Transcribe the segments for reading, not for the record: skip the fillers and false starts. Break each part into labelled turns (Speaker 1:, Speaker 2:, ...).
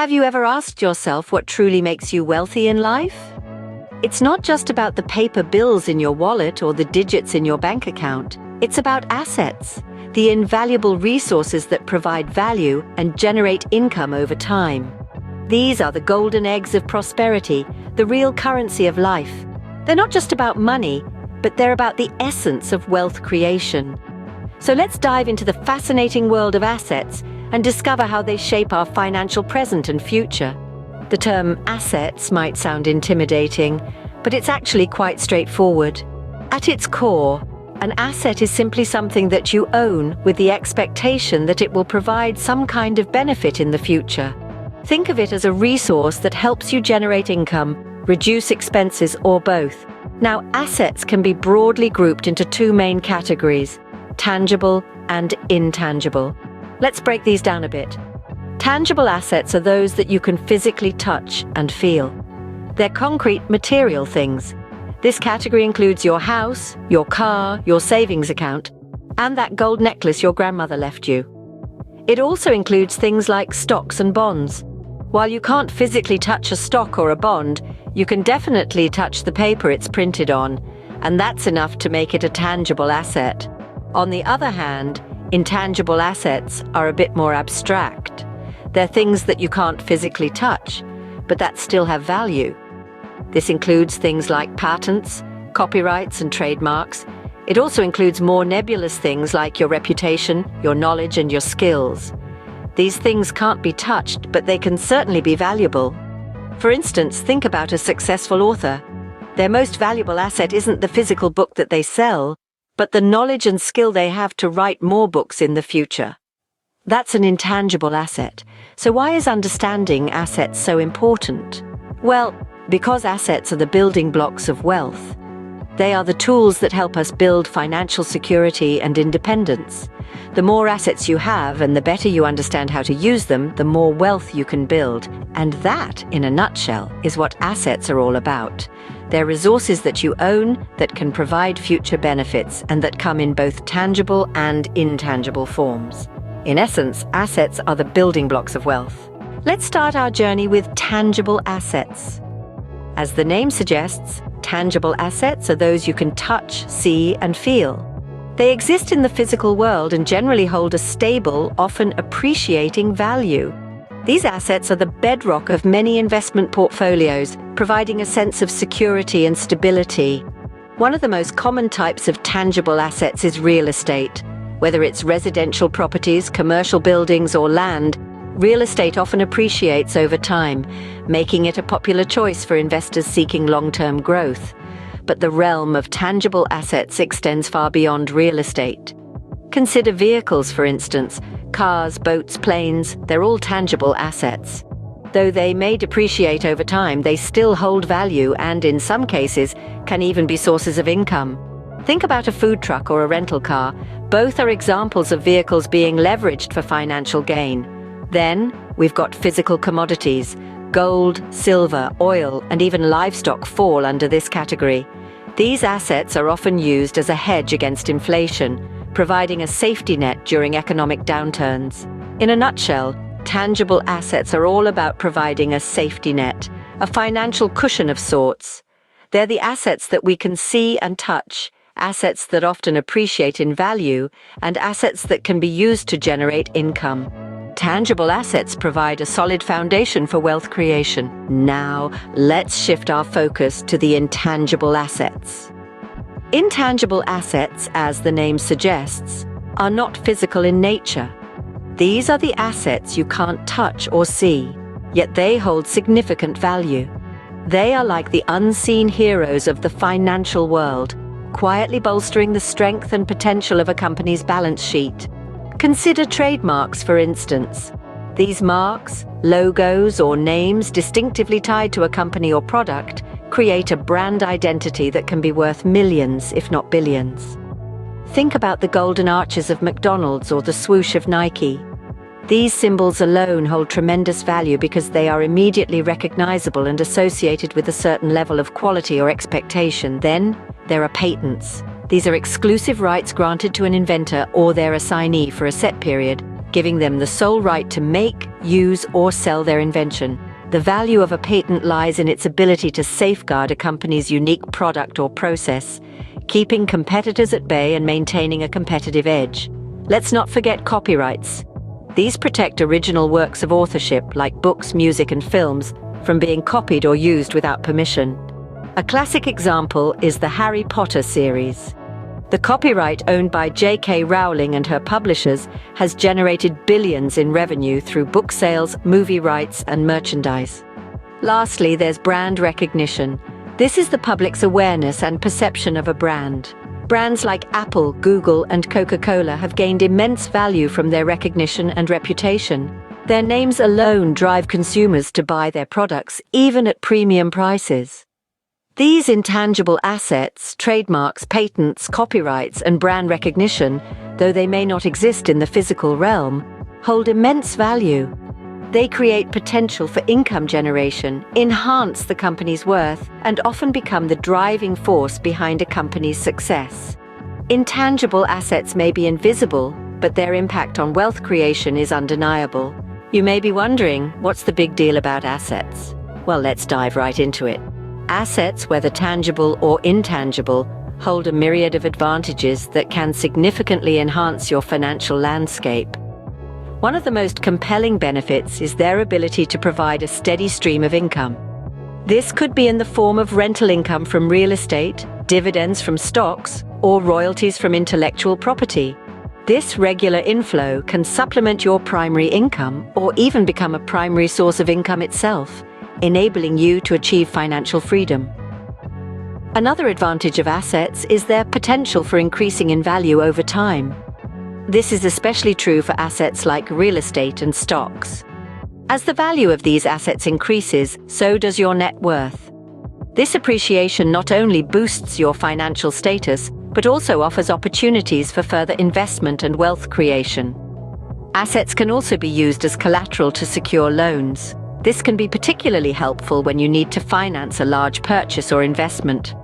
Speaker 1: Have you ever asked yourself what truly makes you wealthy in life? It's not just about the paper bills in your wallet or the digits in your bank account. It's about assets, the invaluable resources that provide value and generate income over time. These are the golden eggs of prosperity, the real currency of life. They're not just about money, but they're about the essence of wealth creation. So let's dive into the fascinating world of assets and discover how they shape our financial present and future. The term assets might sound intimidating, but it's actually quite straightforward. At its core, an asset is simply something that you own with the expectation that it will provide some kind of benefit in the future. Think of it as a resource that helps you generate income, reduce expenses, or both. Now, assets can be broadly grouped into two main categories: tangible and intangible. Let's break these down a bit. Tangible assets are those that you can physically touch and feel. They're concrete, material things. This category includes your house, your car, your savings account, and that gold necklace your grandmother left you. It also includes things like stocks and bonds. While you can't physically touch a stock or a bond, you can definitely touch the paper it's printed on, and that's enough to make it a tangible asset. On the other hand, intangible assets are a bit more abstract. They're things that you can't physically touch, but that still have value. This includes things like patents, copyrights, and trademarks. It also includes more nebulous things like your reputation, your knowledge, and your skills. These things can't be touched, but they can certainly be valuable. For instance, think about a successful author. Their most valuable asset isn't the physical book that they sell, but the knowledge and skill they have to write more books in the future. That's an intangible asset. So why is understanding assets so important? Well, because assets are the building blocks of wealth. They are the tools that help us build financial security and independence. The more assets you have and the better you understand how to use them, the more wealth you can build. And that, in a nutshell, is what assets are all about. They're resources that you own that can provide future benefits and that come in both tangible and intangible forms. In essence, assets are the building blocks of wealth. Let's start our journey with tangible assets. As the name suggests, tangible assets are those you can touch, see, and feel. They exist in the physical world and generally hold a stable, often appreciating value. These assets are the bedrock of many investment portfolios, providing a sense of security and stability. One of the most common types of tangible assets is real estate. Whether it's residential properties, commercial buildings, or land, real estate often appreciates over time, making it a popular choice for investors seeking long-term growth. But the realm of tangible assets extends far beyond real estate. Consider vehicles, for instance. Cars, boats, planes, they're all tangible assets. Though they may depreciate over time, they still hold value and, in some cases, can even be sources of income. Think about a food truck or a rental car. Both are examples of vehicles being leveraged for financial gain. Then, we've got physical commodities. Gold, silver, oil, and even livestock fall under this category. These assets are often used as a hedge against inflation, providing a safety net during economic downturns. In a nutshell, tangible assets are all about providing a safety net, a financial cushion of sorts. They're the assets that we can see and touch, assets that often appreciate in value, and assets that can be used to generate income. Tangible assets provide a solid foundation for wealth creation. Now, let's shift our focus to the intangible assets. Intangible assets, as the name suggests, are not physical in nature. These are the assets you can't touch or see, yet they hold significant value. They are like the unseen heroes of the financial world, quietly bolstering the strength and potential of a company's balance sheet. Consider trademarks, for instance. These marks, logos, or names distinctively tied to a company or product create a brand identity that can be worth millions, if not billions. Think about the golden arches of McDonald's or the swoosh of Nike. These symbols alone hold tremendous value because they are immediately recognizable and associated with a certain level of quality or expectation. Then, there are patents. These are exclusive rights granted to an inventor or their assignee for a set period. giving them the sole right to make, use, or sell their invention. The value of a patent lies in its ability to safeguard a company's unique product or process, keeping competitors at bay and maintaining a competitive edge. Let's not forget copyrights. These protect original works of authorship, like books, music, and films, from being copied or used without permission. A classic example is the Harry Potter series. The copyright owned by J.K. Rowling and her publishers has generated billions in revenue through book sales, movie rights, and merchandise. Lastly, there's brand recognition. This is the public's awareness and perception of a brand. Brands like Apple, Google, and Coca-Cola have gained immense value from their recognition and reputation. Their names alone drive consumers to buy their products, even at premium prices. These intangible assets, trademarks, patents, copyrights, and brand recognition, though they may not exist in the physical realm, hold immense value. They create potential for income generation, enhance the company's worth, and often become the driving force behind a company's success. Intangible assets may be invisible, but their impact on wealth creation is undeniable. You may be wondering, what's the big deal about assets? Well, let's dive right into it. Assets, whether tangible or intangible, hold a myriad of advantages that can significantly enhance your financial landscape. One of the most compelling benefits is their ability to provide a steady stream of income. This could be in the form of rental income from real estate, dividends from stocks, or royalties from intellectual property. This regular inflow can supplement your primary income or even become a primary source of income itself, enabling you to achieve financial freedom. Another advantage of assets is their potential for increasing in value over time. This is especially true for assets like real estate and stocks. As the value of these assets increases, so does your net worth. This appreciation not only boosts your financial status, but also offers opportunities for further investment and wealth creation. Assets can also be used as collateral to secure loans. This can be particularly helpful when you need to finance a large purchase or investment.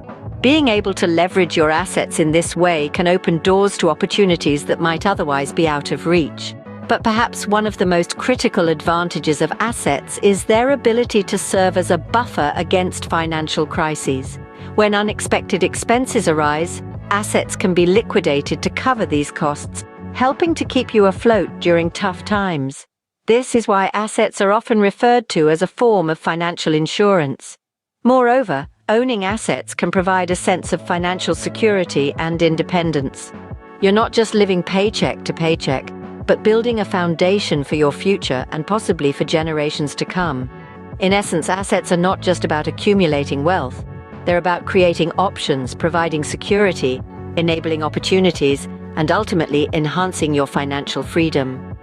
Speaker 1: Being able to leverage your assets in this way can open doors to opportunities that might otherwise be out of reach. But perhaps one of the most critical advantages of assets is their ability to serve as a buffer against financial crises. When unexpected expenses arise, assets can be liquidated to cover these costs, helping to keep you afloat during tough times. This is why assets are often referred to as a form of financial insurance. Moreover, owning assets can provide a sense of financial security and independence. You're not just living paycheck to paycheck, but building a foundation for your future and possibly for generations to come. In essence, assets are not just about accumulating wealth. They're about creating options, providing security, enabling opportunities, and ultimately enhancing your financial freedom.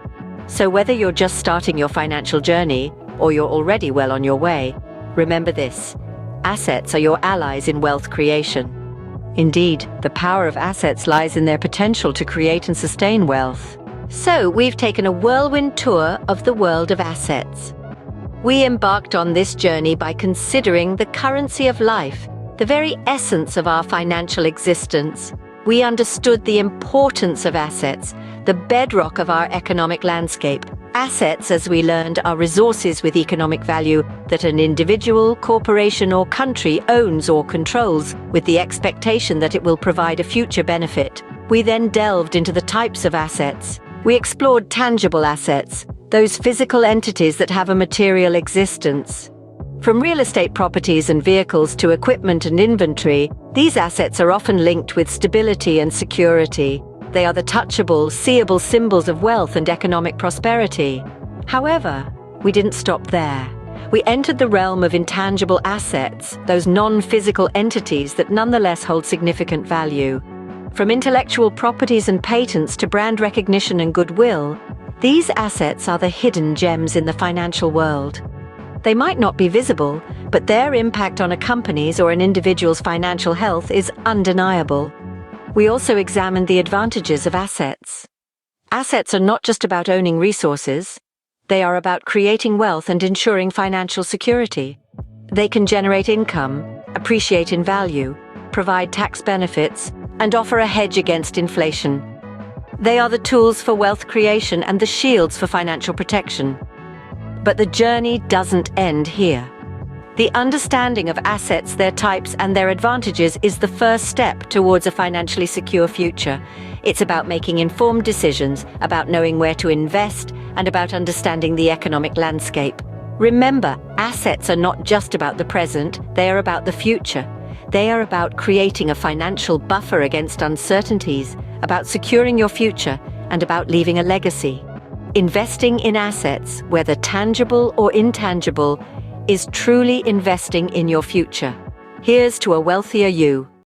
Speaker 1: So whether you're just starting your financial journey or you're already well on your way, remember this: assets are your allies in wealth creation. Indeed, the power of assets lies in their potential to create and sustain wealth. So we've taken a whirlwind tour of the world of assets. We embarked on this journey by considering the currency of life, the very essence of our financial existence. We understood the importance of assets, the bedrock of our economic landscape. Assets, as we learned, are resources with economic value that an individual, corporation, or country owns or controls with the expectation that it will provide a future benefit. We then delved into the types of assets. We explored tangible assets, those physical entities that have a material existence. From real estate properties and vehicles to equipment and inventory, these assets are often linked with stability and security. They are the touchable, seeable symbols of wealth and economic prosperity. However, we didn't stop there. We entered the realm of intangible assets, those non-physical entities that nonetheless hold significant value. From intellectual properties and patents to brand recognition and goodwill, these assets are the hidden gems in the financial world. They might not be visible, but their impact on a company's or an individual's financial health is undeniable. We also examined the advantages of assets. Assets are not just about owning resources. They are about creating wealth and ensuring financial security. They can generate income, appreciate in value, provide tax benefits, and offer a hedge against inflation. They are the tools for wealth creation and the shields for financial protection. But the journey doesn't end here. The understanding of assets, their types, and their advantages is the first step towards a financially secure future. It's about making informed decisions, about knowing where to invest, and about understanding the economic landscape. Remember, assets are not just about the present, they are about the future. They are about creating a financial buffer against uncertainties, about securing your future, and about leaving a legacy. Investing in assets, whether tangible or intangible, is truly investing in your future. Here's to a wealthier you.